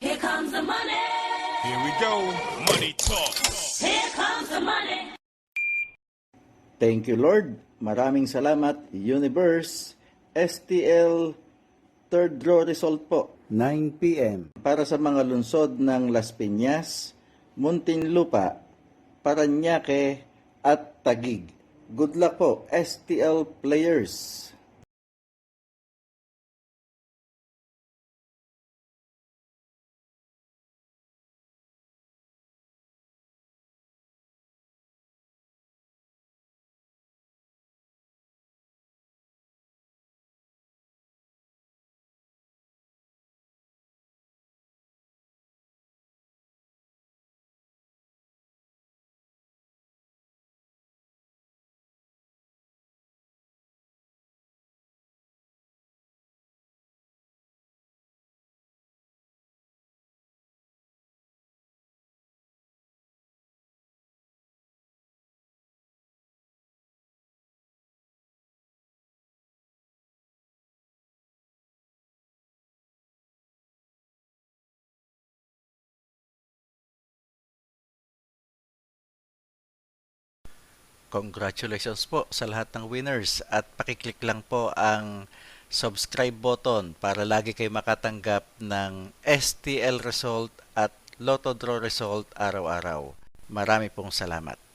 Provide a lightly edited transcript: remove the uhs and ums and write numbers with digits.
Here comes the money. Here we go. Money talk. Here comes the money. Thank you, Lord. Maraming salamat, Universe. STL third draw result po. 9 p.m. Para sa mga lungsod ng Las Piñas, Muntinlupa, Parañaque at Taguig. Good luck po, STL players. Congratulations po sa lahat ng winners at pakiclick lang po ang subscribe button para lagi kayo makatanggap ng STL result at Lotto Draw result araw-araw. Marami pong salamat.